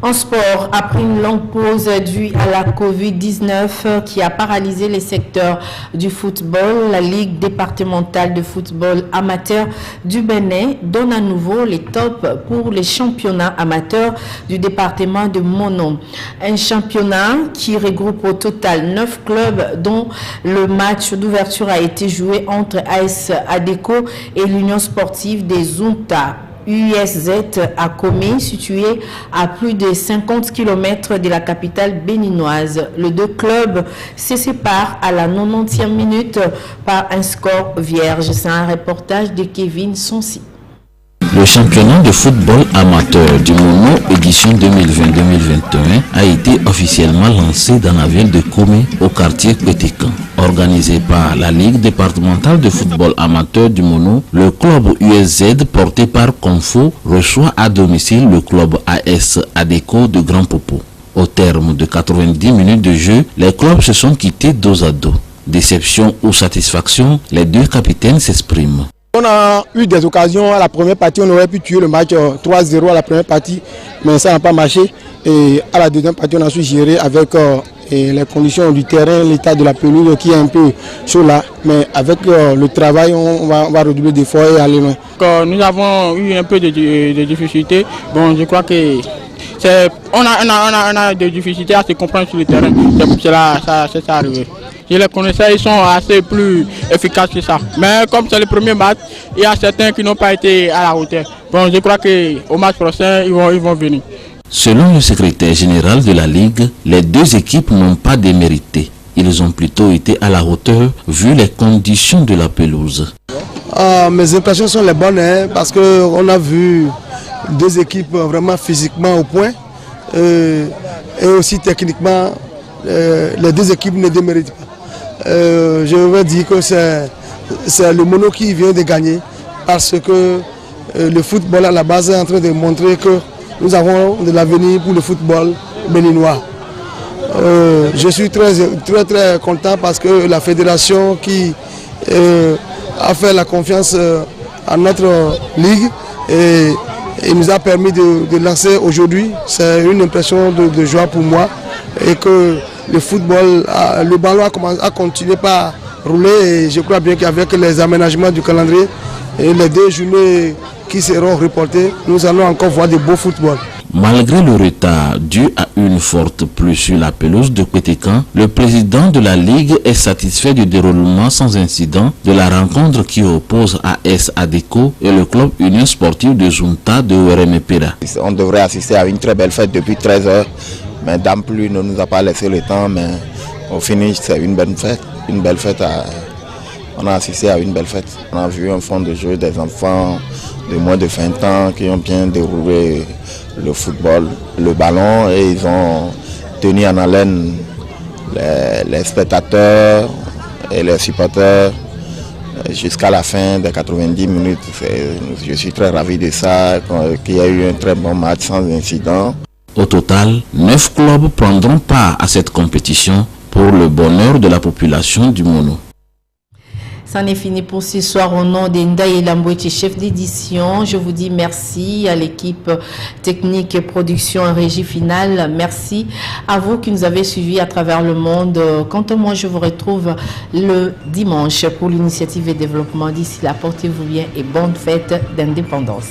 En sport, après une longue pause due à la Covid-19 qui a paralysé les secteurs du football, la Ligue départementale de football amateur du Bénin donne à nouveau les tops pour les championnats amateurs du département de Mono. Un championnat qui regroupe au total 9 clubs dont le match d'ouverture a été joué entre AS Adeco et l'Union sportive des Zunta. USZ à Komé, situé à plus de 50 km de la capitale béninoise. Les deux clubs se séparent à la 90e minute par un score vierge. C'est un reportage de Kevin Sonsi. Le championnat de football amateur du Mono édition 2020-2021 a été officiellement lancé dans la ville de Komé au quartier Pétécan. Organisé par la Ligue départementale de football amateur du Mono, le club USZ porté par Confo reçoit à domicile le club AS Adeco de Grand Popo. Au terme de 90 minutes de jeu, les clubs se sont quittés dos à dos. Déception ou satisfaction, les deux capitaines s'expriment. On a eu des occasions à la première partie, on aurait pu tuer le match 3-0 à la première partie, mais ça n'a pas marché. Et à la deuxième partie, on a su gérer avec les conditions du terrain, l'état de la pelouse qui est un peu chaud là. Mais avec le travail, on va redoubler d'efforts et aller loin. Nous avons eu un peu de difficultés. Bon, je crois que on a des difficultés à se comprendre sur le terrain. C'est pour cela que ça arrivé. Je les connaissais, ils sont assez plus efficaces que ça. Mais comme c'est le premier match, il y a certains qui n'ont pas été à la hauteur. Bon, je crois qu'au match prochain, ils vont venir. Selon le secrétaire général de la Ligue, les deux équipes n'ont pas démérité. Ils ont plutôt été à la hauteur vu les conditions de la pelouse. Mes impressions sont les bonnes parce qu'on a vu deux équipes vraiment physiquement au point et aussi techniquement, les deux équipes ne déméritent pas. Je veux dire que c'est le Mono qui vient de gagner parce que le football à la base est en train de montrer que nous avons de l'avenir pour le football béninois. Je suis très content parce que la fédération qui a fait la confiance à notre ligue et nous a permis de lancer aujourd'hui. C'est une impression de joie pour moi et que le football, le ballon a continué par rouler et je crois bien qu'avec les aménagements du calendrier et les deux journées qui seront reportées, nous allons encore voir de beaux football. Malgré le retard dû à une forte pluie sur la pelouse de Pétécan, le président de la Ligue est satisfait du déroulement sans incident de la rencontre qui oppose AS Adeco et le club Union sportive de Zunta de Oueremepera. On devrait assister à une très belle fête depuis 13 heures. Mais Dame Pluie ne nous a pas laissé le temps, mais au finish, c'est une belle fête. Une belle fête. On a assisté à une belle fête. On a vu un fond de jeu des enfants de moins de 20 ans qui ont bien déroulé le football, le ballon, et ils ont tenu en haleine les spectateurs et les supporters jusqu'à la fin des 90 minutes. Je suis très ravi de ça, qu'il y a eu un très bon match sans incident. Au total, 9 clubs prendront part à cette compétition pour le bonheur de la population du Mono. C'en est fini pour ce soir. Au nom d'Ndaye Lamboueti, chef d'édition, je vous dis merci à l'équipe technique et production en régie finale. Merci à vous qui nous avez suivis à travers le monde. Quant à moi, je vous retrouve le dimanche pour l'initiative et développement. D'ici là, portez-vous bien et bonne fête d'indépendance.